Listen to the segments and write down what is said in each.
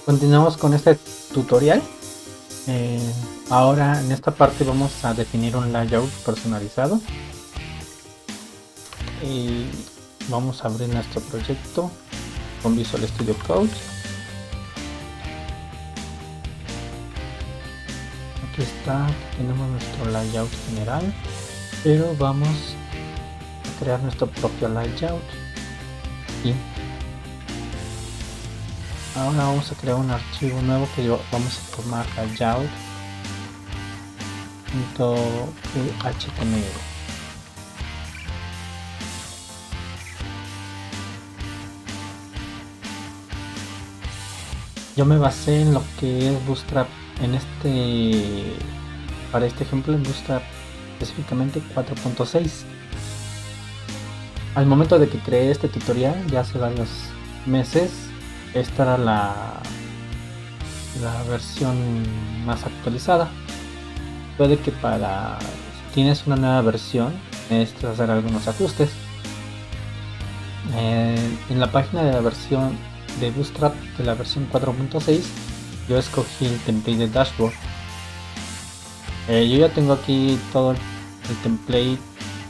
Continuamos con este tutorial. Ahora en esta parte vamos a definir un layout personalizado y vamos a abrir nuestro proyecto con Visual Studio Code. Aquí está, tenemos nuestro layout general, pero vamos a crear nuestro propio layout. Y ahora vamos a crear un archivo nuevo que vamos a tomar layout.html. Yo me basé en lo que es Bootstrap para este ejemplo en Bootstrap específicamente 4.6. Al momento de que creé este tutorial, ya hace varios meses, esta era la versión más actualizada. Puede que si tienes una nueva versión, necesites hacer algunos ajustes. En la página de la versión de Bootstrap de la versión 4.6, yo escogí el template de dashboard. Yo ya tengo aquí todo el template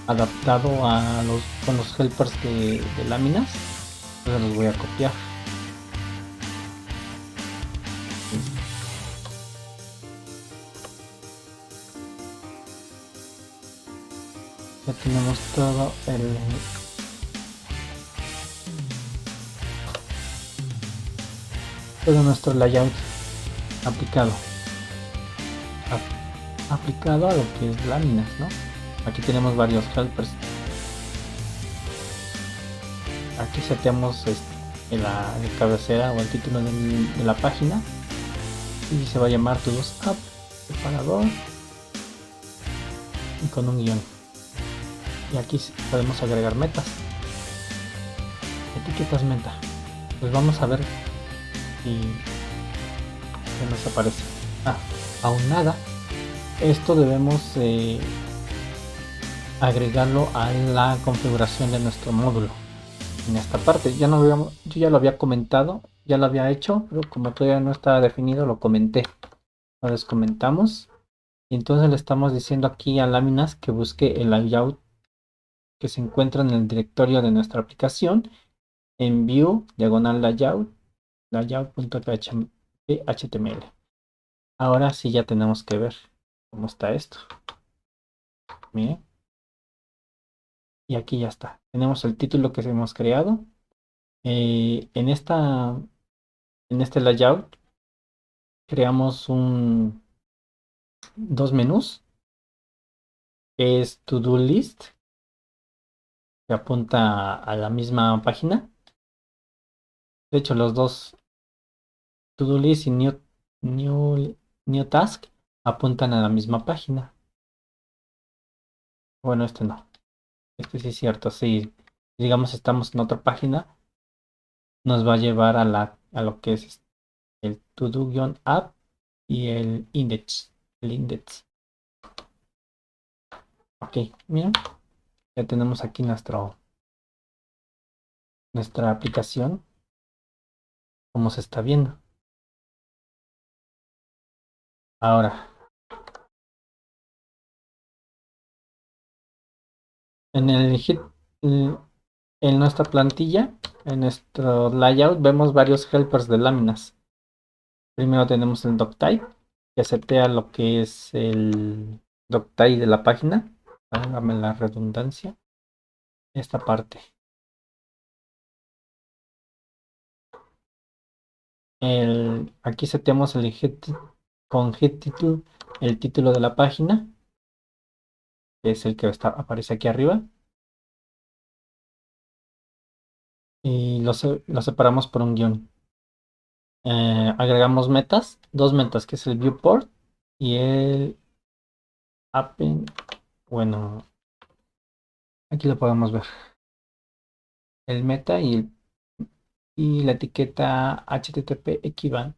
adaptado con los helpers de láminas, entonces los voy a copiar. Ya tenemos todo nuestro layout aplicado a lo que es láminas, ¿no? Aquí tenemos varios helpers. Aquí seteamos la cabecera o el título de la página y se va a llamar Todos App, separador y con un guión. Y aquí podemos agregar metas, etiquetas meta. Pues vamos a ver si nos aparece. Aún nada. Esto debemos agregarlo a la configuración de nuestro módulo. En esta parte yo ya lo había comentado, ya lo había hecho, pero como todavía no estaba definido, lo comenté. Lo descomentamos y entonces le estamos diciendo aquí a láminas que busque el layout que se encuentra en el directorio de nuestra aplicación en view layout.html. Ahora sí ya tenemos que ver cómo está esto. Miren. Y aquí ya está. Tenemos el título que hemos creado. En este layout creamos dos menús. Es To-Do List, que apunta a la misma página. De hecho, los dos, To-Do List y New Task, apuntan a la misma página. Bueno, este no. Este sí es cierto. Si digamos estamos en otra página, nos va a llevar a lo que es el To-Do-App y el index. Ok, miren, ya tenemos aquí nuestra aplicación, como se está viendo. Ahora, en nuestra plantilla, en nuestro layout, vemos varios helpers de láminas. Primero tenemos el doctype, que setea lo que es el doctype de la página. Hágame la redundancia. Esta parte. Aquí seteamos con getTitle el título de la página, que es el que aparece aquí arriba. Y lo separamos por un guión. Agregamos dos metas, que es el viewport y el append. Bueno, aquí lo podemos ver. El meta y la etiqueta HTTP equivalent.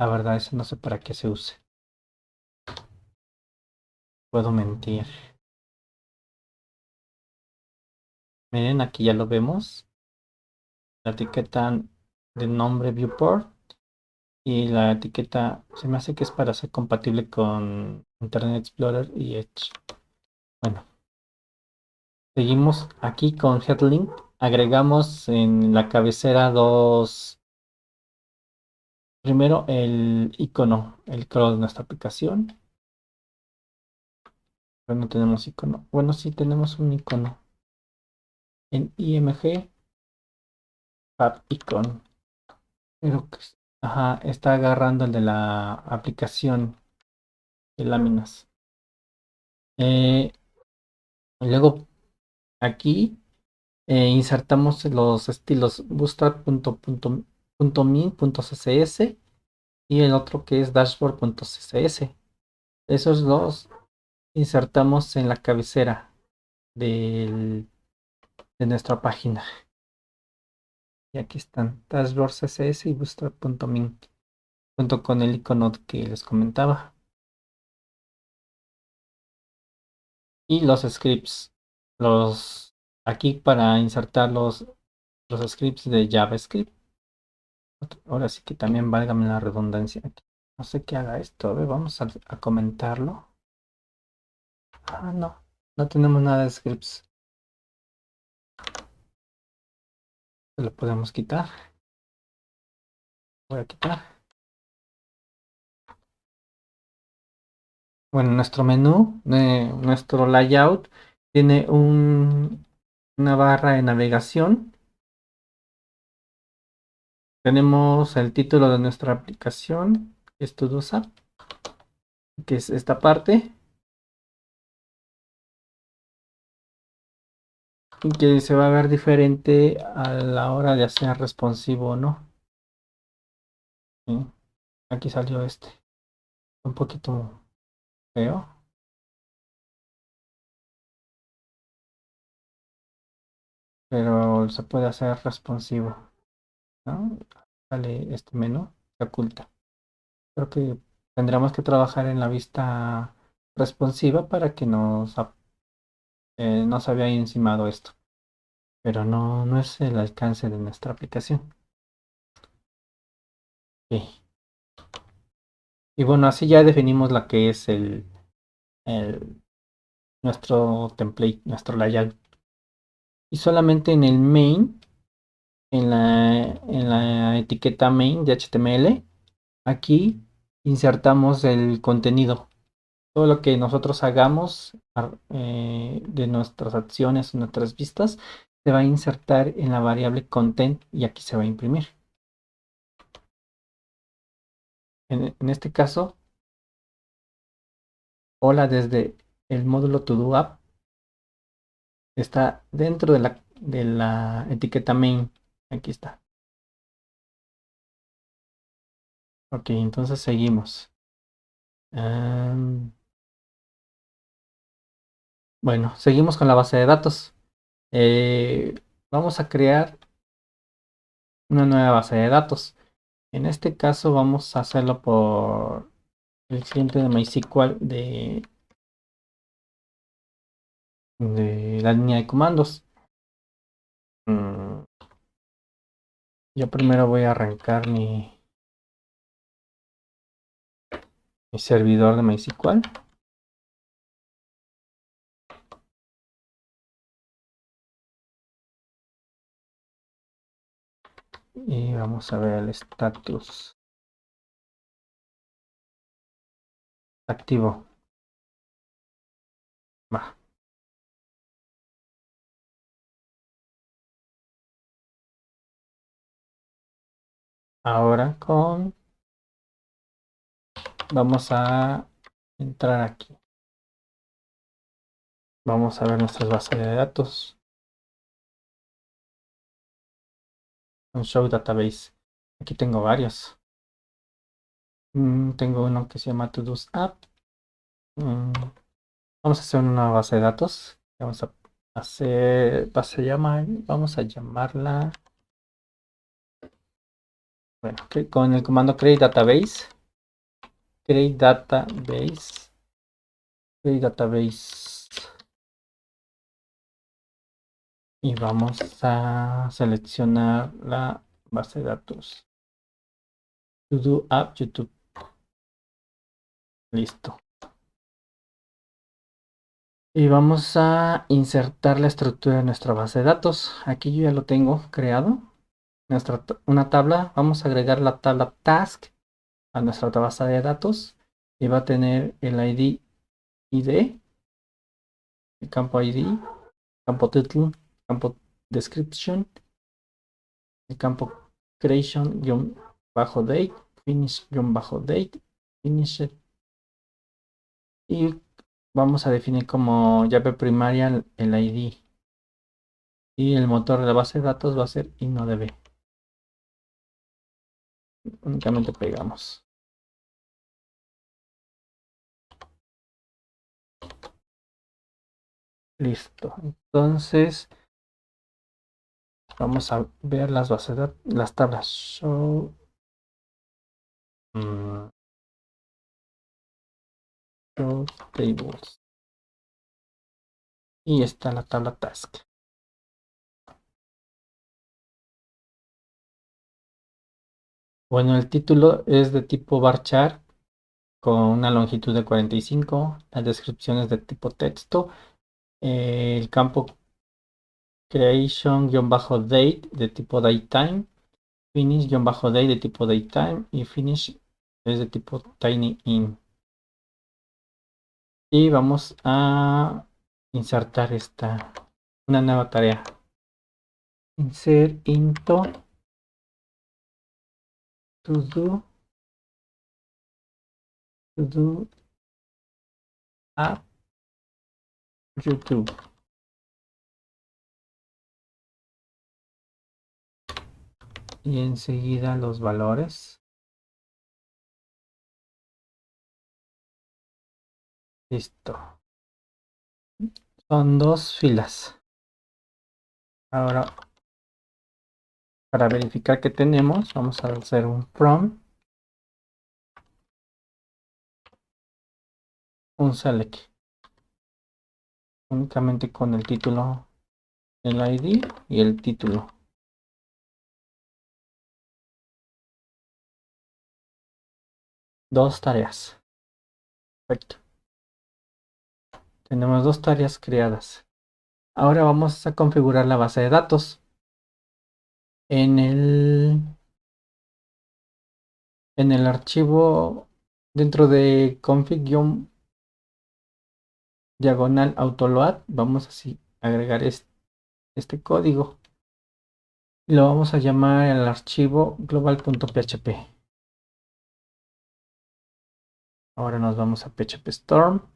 La verdad, eso no sé para qué se use. Puedo mentir. Miren, aquí ya lo vemos. La etiqueta de nombre viewport Y la etiqueta se me hace que es para ser compatible con Internet Explorer y Edge. Bueno, seguimos aquí con Headlink. Agregamos en la cabecera dos. Primero el icono, el icono de nuestra aplicación. Pero no tenemos icono. Bueno, sí tenemos un icono. En IMG, App Icon. Pero ajá, está agarrando el de la aplicación de láminas. Luego aquí insertamos los estilos bootstrap.min.css y el otro que es dashboard.css. Esos dos insertamos en la cabecera de nuestra página. Y aquí están dashboard CSS y bootstrap.min junto con el icono que les comentaba. Y los scripts. Los aquí para insertar los scripts de JavaScript. Ahora sí que también válgame la redundancia aquí. No sé qué haga esto. A ver, vamos a comentarlo. Ah, no. No tenemos nada de scripts. Lo podemos quitar. Voy a quitar. Bueno, nuestro menú, nuestro layout, tiene una barra de navegación. Tenemos el título de nuestra aplicación, que es Todosa, que es esta parte, y que se va a ver diferente a la hora de hacer responsivo o no. ¿Sí? Aquí salió este, un poquito feo, pero se puede hacer responsivo, ¿no? Sale este menú, se oculta. Creo que tendremos que trabajar en la vista responsiva para que nos había encimado esto, pero no es el alcance de nuestra aplicación. Ok. Y bueno, así ya definimos la que es el- nuestro template, nuestro layout. Y solamente en el main, en la etiqueta main de HTML, aquí insertamos el contenido. Todo lo que nosotros hagamos de nuestras acciones, nuestras vistas, se va a insertar en la variable content y aquí se va a imprimir. En este caso, hola desde el módulo todo app está dentro de la etiqueta main. Aquí está. Ok, entonces seguimos. Bueno, seguimos con la base de datos. Eh, Vamos a crear una nueva base de datos. En este caso vamos a hacerlo por el cliente de MySQL de la línea de comandos. Mm, Yo primero voy a arrancar mi servidor de MySQL. Y vamos a ver el status activo. Va. Ahora vamos a entrar aquí. Vamos a ver nuestras bases de datos. Un show database. Aquí tengo varios. Tengo uno que se llama Todos App. Mm, Vamos a hacer una base de datos. Vamos a hacer, vamos a llamarla, bueno, con el comando create database, create database, y vamos a seleccionar la base de datos. To do app YouTube. Listo. Y vamos a insertar la estructura de nuestra base de datos. Aquí yo ya lo tengo creado. Una tabla. Vamos a agregar la tabla task a nuestra otra base de datos. Y va a tener el ID, el campo ID, campo title, campo description, el campo creation-date, finish-date, finished. Y vamos a definir como llave primaria el ID. Y el motor de la base de datos va a ser InnoDB. Únicamente pegamos. Listo. Entonces vamos a ver las bases de datos, las tablas. Show, show tables. Y está la tabla task. Bueno, el título es de tipo varchar con una longitud de 45. La descripción es de tipo texto. El campo creation-date de tipo datetime. Finish-date de tipo datetime. Y finish es de tipo tinyIn. Y vamos a insertar una nueva tarea. Insert into to do app YouTube. Y enseguida los valores. Listo. Son dos filas. Ahora, para verificar que tenemos, vamos a hacer un from, un select. Únicamente con el título, el ID y el título. Dos tareas. Perfecto. Tenemos dos tareas creadas. Ahora vamos a configurar la base de datos. En el archivo dentro de config-diagonal autoload, vamos así a agregar este código. Y lo vamos a llamar el archivo global.php. Ahora nos vamos a PHP Storm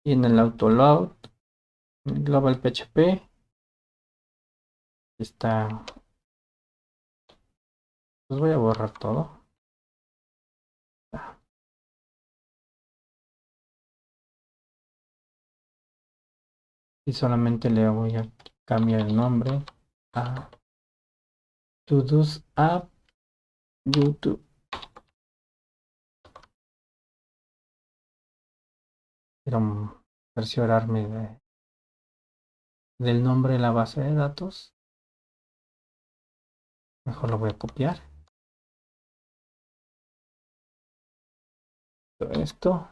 y en el autoload global PHP está. Pues voy a borrar todo. Y solamente le voy a cambiar el nombre a Todo's App YouTube. Quiero cerciorarme del nombre de la base de datos. Mejor lo voy a copiar. Todo esto.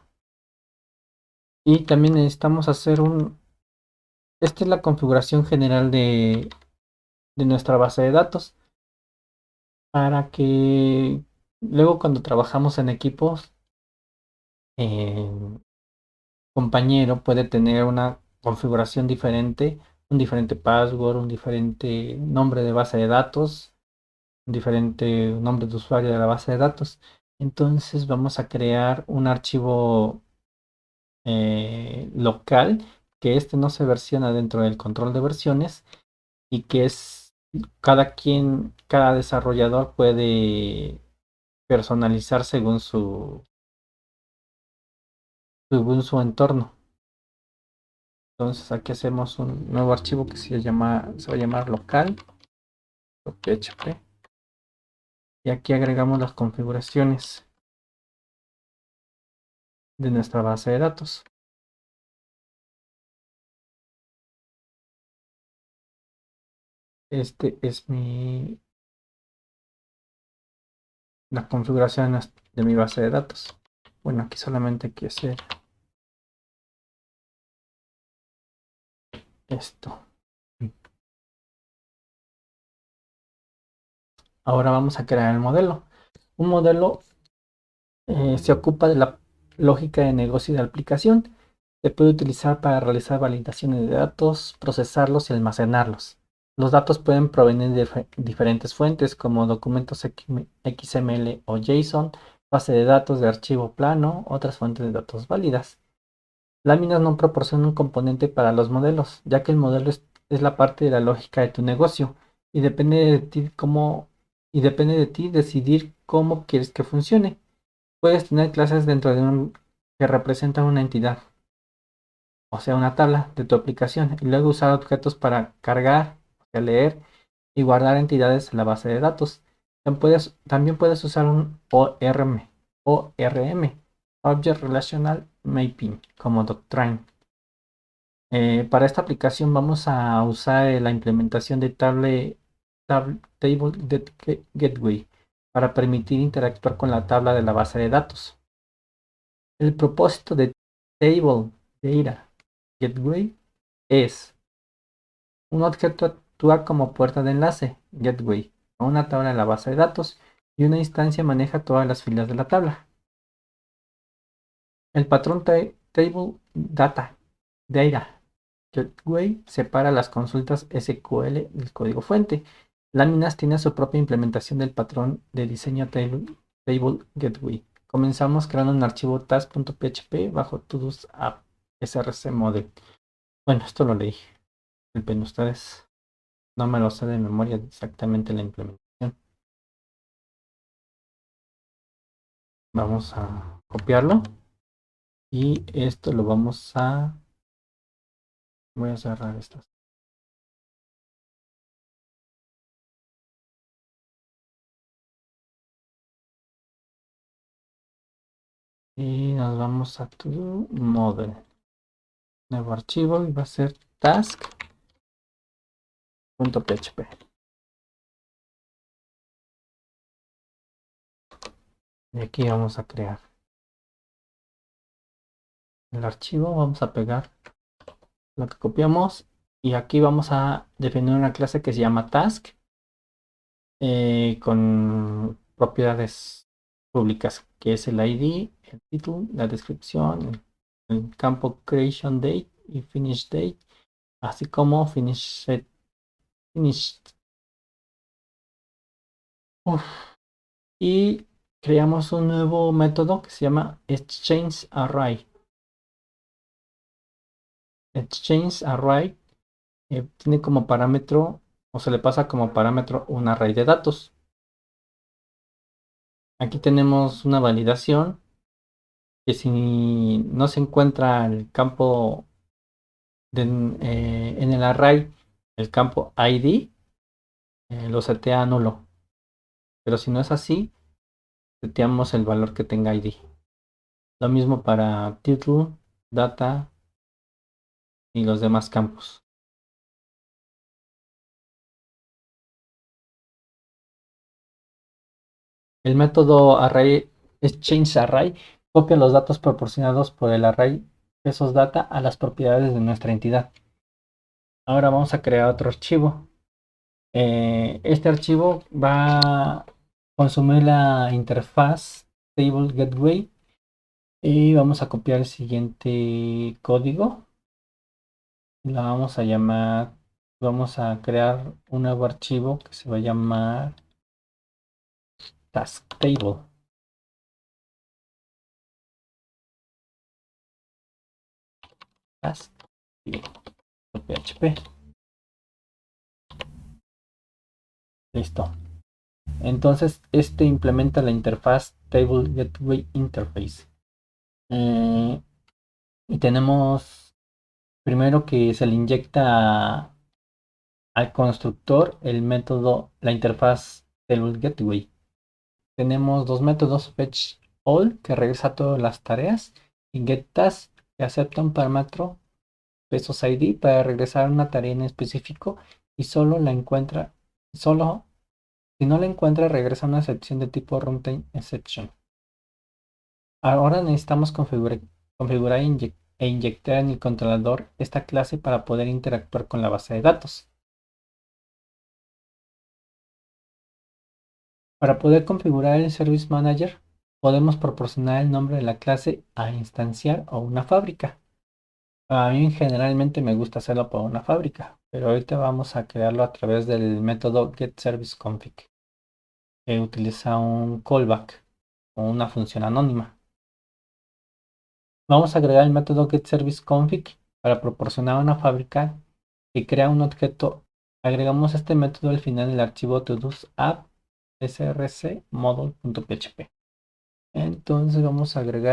Y también necesitamos hacer esta es la configuración general de nuestra base de datos. Para que luego cuando trabajamos en equipos, el compañero puede tener una configuración diferente, un diferente password, un diferente nombre de base de datos, un diferente nombre de usuario de la base de datos. Entonces vamos a crear un archivo local, que no se versiona dentro del control de versiones y que es cada desarrollador puede personalizar según su entorno. Entonces aquí hacemos un nuevo archivo que se va a llamar local.php y aquí agregamos las configuraciones de nuestra base de datos. Este es la configuración de mi base de datos. Bueno, aquí solamente hay que hacer esto. Ahora vamos a crear el modelo. Un modelo se ocupa de la lógica de negocio y de aplicación. Se puede utilizar para realizar validaciones de datos, procesarlos y almacenarlos. Los datos pueden provenir de diferentes fuentes como documentos XML o JSON, base de datos de archivo plano, otras fuentes de datos válidas. Láminas no proporciona un componente para los modelos, ya que el modelo es la parte de la lógica de tu negocio y depende de ti decidir cómo quieres que funcione. Puedes tener clases dentro de que representan una entidad, o sea, una tabla de tu aplicación, y luego usar objetos para cargar, o sea, leer y guardar entidades en la base de datos. También puedes usar un ORM, Object Relational Mapping, como Doctrine. Para esta aplicación vamos a usar la implementación de Gateway para permitir interactuar con la tabla de la base de datos. El propósito de Table Data Gateway es un objeto actúa como puerta de enlace, gateway, a una tabla de la base de datos y una instancia maneja todas las filas de la tabla. El patrón Table Data Gateway separa las consultas SQL del código fuente. Láminas tiene su propia implementación del patrón de diseño Table Gateway. Comenzamos creando un archivo task.php bajo todos app src model. Bueno, esto lo leí. Disculpen ustedes. No me lo sé de memoria exactamente la implementación. Vamos a copiarlo. Y esto lo vamos a... Voy a cerrar estas. Y nos vamos a tu model. Nuevo archivo y va a ser task.php. Y aquí vamos a crear el archivo. Vamos a pegar lo que copiamos. Y aquí vamos a definir una clase que se llama task. Con propiedades públicas, que es el ID, el título, la descripción, el campo creation date y finish date, así como finished. Uf. Y creamos un nuevo método que se llama exchange array. Exchange array tiene como parámetro, o se le pasa como parámetro, un array de datos. Aquí tenemos una validación que si no se encuentra el campo en el array, el campo ID, lo setea nulo. Pero si no es así, seteamos el valor que tenga ID. Lo mismo para title, data y los demás campos. El método array exchange array copia los datos proporcionados por el array esos data a las propiedades de nuestra entidad. Ahora vamos a crear otro archivo. Este archivo va a consumir la interfaz Table Gateway y vamos a copiar el siguiente código. La vamos a llamar, vamos a crear un nuevo archivo que se va a llamar task table. Task PHP. Listo. Entonces, este implementa la interfaz Table Gateway Interface. Y tenemos primero que se le inyecta al constructor el método, la interfaz Table Gateway. Tenemos dos métodos, fetch all, que regresa todas las tareas, y get task, que acepta un parámetro pesos ID para regresar una tarea en específico y solo Si no la encuentra, regresa a una excepción de tipo runtime exception. Ahora necesitamos configurar e inyectar en el controlador esta clase para poder interactuar con la base de datos. Para poder configurar el Service Manager, podemos proporcionar el nombre de la clase a instanciar o una fábrica. A mí generalmente me gusta hacerlo por una fábrica, pero ahorita vamos a crearlo a través del método getServiceConfig, que utiliza un callback o una función anónima. Vamos a agregar el método getServiceConfig para proporcionar una fábrica que crea un objeto. Agregamos este método al final del archivo todos app src-model.php. Entonces vamos a abrir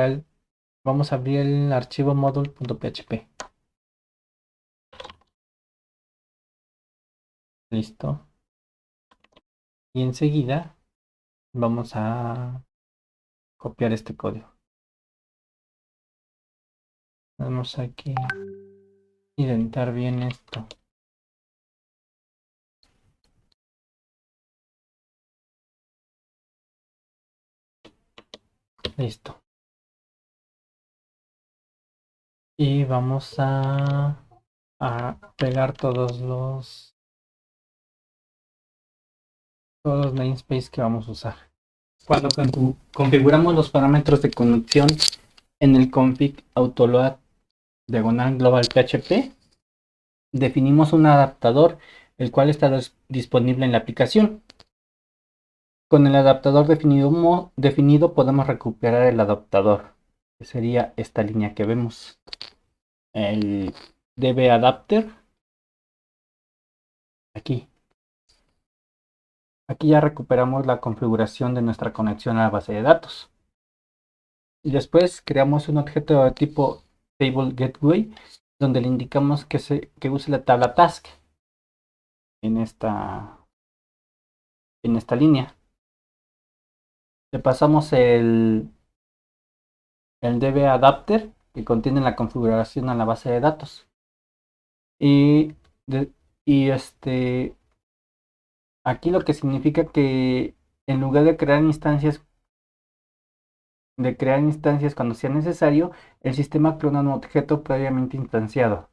el archivo model.php. Listo. Y enseguida vamos a copiar este código. Vamos aquí a indentar bien esto. Listo. Y vamos a pegar todos los namespace que vamos a usar. Cuando configuramos los parámetros de conexión en el config autoload diagonal global php, definimos un adaptador, el cual está disponible en la aplicación. Con el adaptador definido podemos recuperar el adaptador, que sería esta línea que vemos. El dbAdapter. Aquí. Aquí ya recuperamos la configuración de nuestra conexión a la base de datos. Y después creamos un objeto de tipo TableGetWay, donde le indicamos que use la tabla task en esta línea. Le pasamos el dbAdapter que contiene la configuración a la base de datos. Y aquí lo que significa que en lugar de crear instancias cuando sea necesario, el sistema clona un objeto previamente instanciado.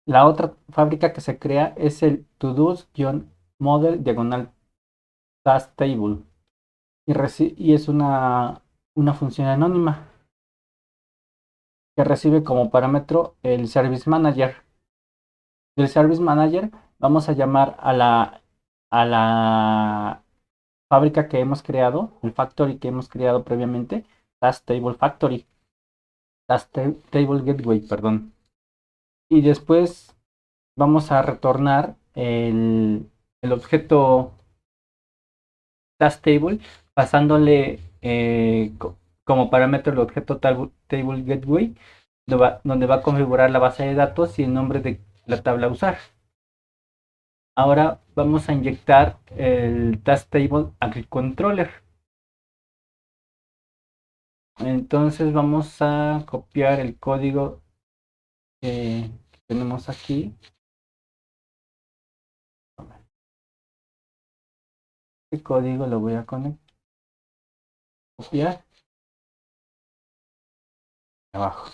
La otra fábrica que se crea es el todos-model diagonal task table y es una función anónima que recibe como parámetro el service manager. Del service manager vamos a llamar a la fábrica que hemos creado, el factory que hemos creado previamente, task table factory, task table gateway, perdón. Y después vamos a retornar el objeto task table pasándole como parámetro el objeto table gateway, donde va a configurar la base de datos y el nombre de la tabla a usar. Ahora vamos a inyectar el task table agricontroller. Entonces vamos a copiar el código que tenemos aquí. El código lo voy a copiar abajo.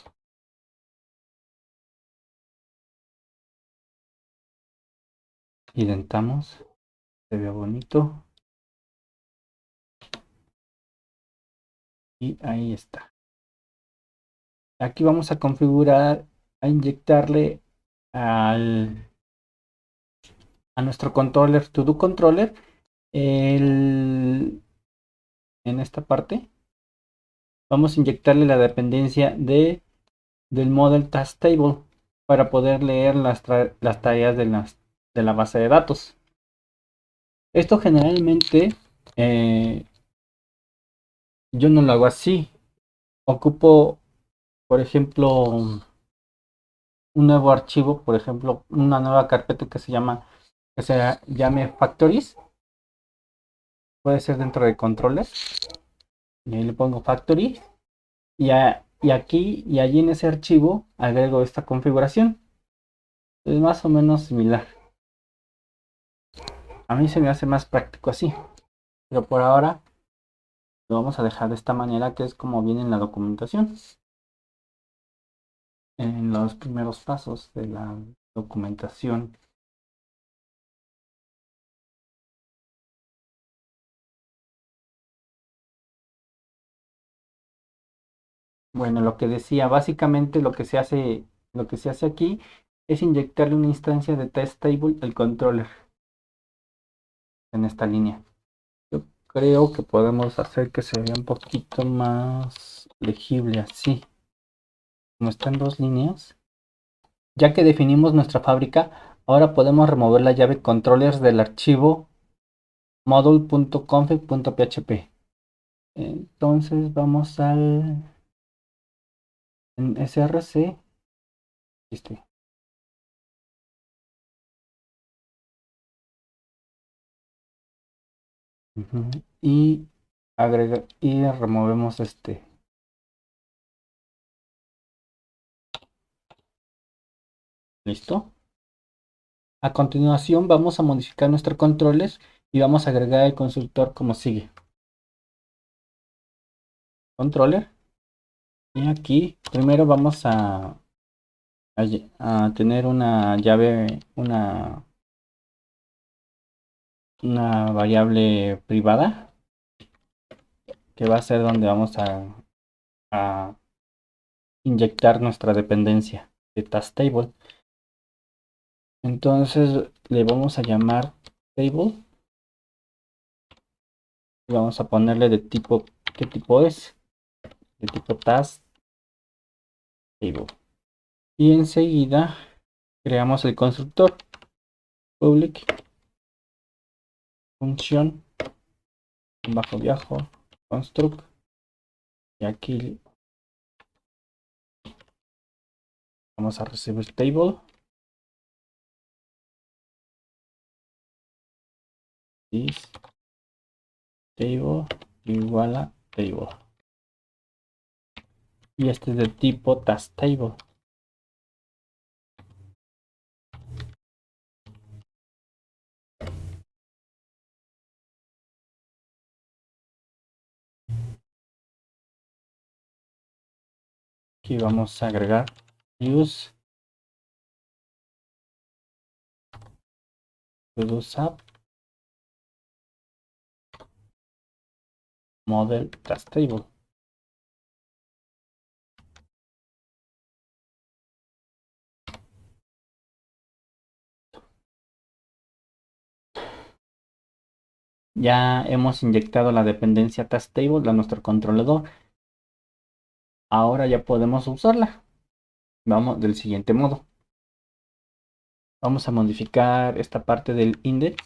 Identamos. Se ve bonito. Y ahí está. Aquí vamos a configurar, a inyectarle a nuestro controller, todo controller, en esta parte vamos a inyectarle la dependencia del model task table para poder leer las tareas de la base de datos. Esto generalmente yo no lo hago así. Ocupo, por ejemplo, un nuevo archivo, por ejemplo, una nueva carpeta que se llame factories. Puede ser dentro de controller. Y ahí le pongo factory. Y aquí y allí en ese archivo agrego esta configuración. Es más o menos similar. A mí se me hace más práctico así, pero por ahora lo vamos a dejar de esta manera, que es como viene en la documentación, en los primeros pasos de la documentación. Bueno, lo que decía, básicamente lo que se hace aquí es inyectarle una instancia de test table al controller en esta línea. Yo creo que podemos hacer que se vea un poquito más legible así. Como están dos líneas. Ya que definimos nuestra fábrica, ahora podemos remover la llave controllers del archivo module.config.php. Entonces vamos al en src. Este, ujú, y y removemos este. ¿Listo? A continuación vamos a modificar nuestros controles y vamos a agregar el constructor como sigue. Controller. Y aquí primero vamos a tener una llave, una variable privada que va a ser donde vamos a inyectar nuestra dependencia de task table. Entonces le vamos a llamar table y vamos a ponerle de tipo, ¿qué tipo es? De tipo task table. Y enseguida creamos el constructor public función bajo viajo construct, y aquí vamos a recibir table is table igual a table, y este es de tipo task table. Aquí vamos a agregar use app model task table. Ya hemos inyectado la dependencia task table a nuestro controlador. Ahora ya podemos usarla. Vamos del siguiente modo. Vamos a modificar esta parte del index.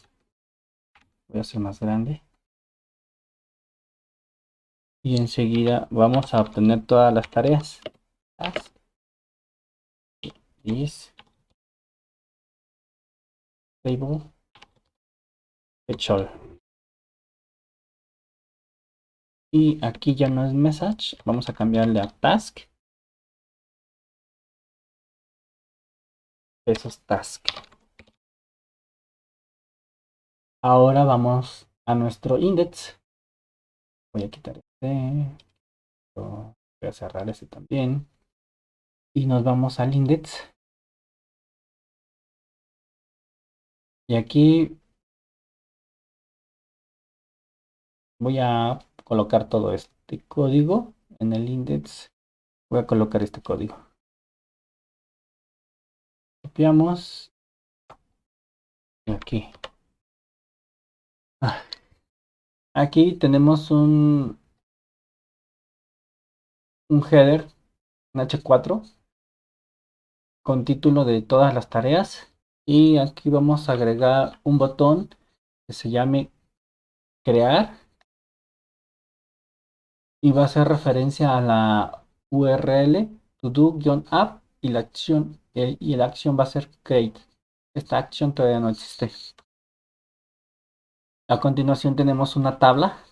Voy a hacer más grande. Y enseguida vamos a obtener todas las tareas. Task is table fetch all. Y aquí ya no es message. Vamos a cambiarle a task. Eso es task. Ahora vamos a nuestro index. Voy a quitar este. Voy a cerrar este también. Y nos vamos al index. Y aquí voy a colocar todo este código en el index. Voy a colocar este código. Copiamos. Y aquí. Aquí tenemos un header, un H4, con título de todas las tareas. Y aquí vamos a agregar un botón que se llame crear. Y va a hacer referencia a la URL to-do-app y la acción. Y la acción va a ser create. Esta acción todavía no existe. A continuación tenemos una tabla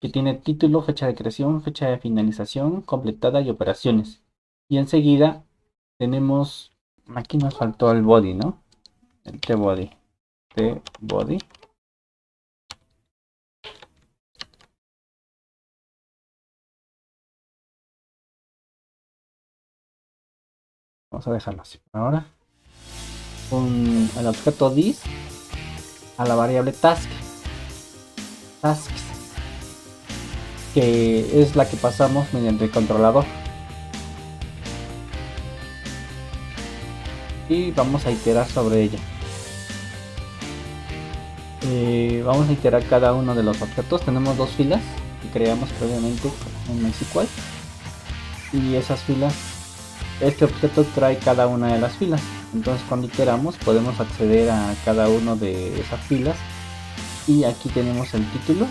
que tiene título, fecha de creación, fecha de finalización, completada y operaciones. Y enseguida tenemos, aquí nos faltó el body, ¿no? El t-body. de body. Vamos a dejarlo así por ahora. El objeto this a la variable tasks, que es la que pasamos mediante el controlador. Y vamos a iterar sobre ella. Vamos a iterar cada uno de los objetos. Tenemos dos filas que creamos previamente en MySQL. Y esas filas, este objeto trae cada una de las filas. Entonces cuando iteramos podemos acceder a cada uno de esas filas. Y aquí tenemos el título.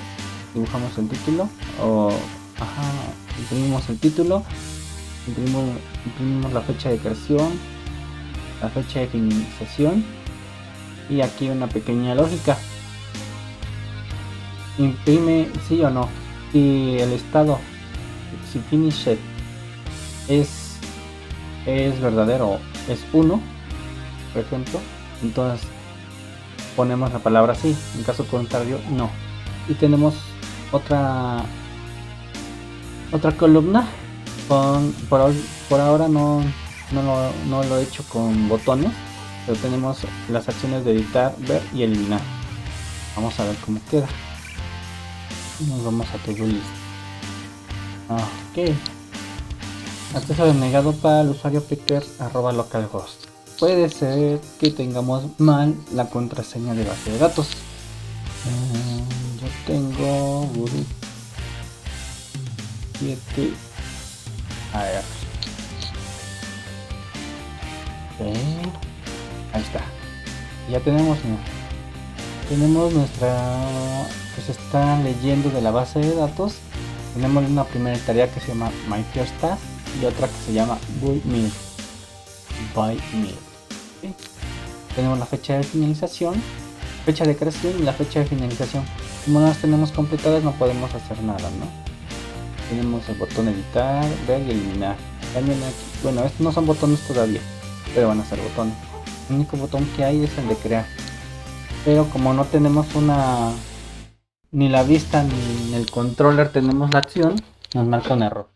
Dibujamos el título. Imprimimos el título. Imprimimos la fecha de creación, la fecha de finalización. Y aquí una pequeña lógica. Imprime sí o no. Y el estado, si finished es verdadero, es 1, por ejemplo, entonces ponemos la palabra sí. En caso contrario, no. Y tenemos otra columna por ahora no lo he hecho con botones, pero tenemos las acciones de editar, ver y eliminar. Vamos a ver cómo queda. Nos vamos a To-Do List. Ok. Acceso denegado para el usuario picker@localhost. Puede ser que tengamos mal la contraseña de base de datos. Yo tengo Guru 7. A ver. Ahí está. Ya tenemos nuestra, que se está leyendo de la base de datos. Tenemos una primera tarea que se llama My First Task y otra que se llama Buy Meal. ¿Okay? Tenemos la fecha de finalización, fecha de creación y la fecha de finalización. Como no las tenemos completadas no podemos hacer nada, ¿no? Tenemos el botón editar, ver y eliminar. También aquí, bueno, estos no son botones todavía, pero van a ser botones. El único botón que hay es el de crear. Pero como no tenemos ni la vista ni en el controller tenemos la acción, nos marca un error.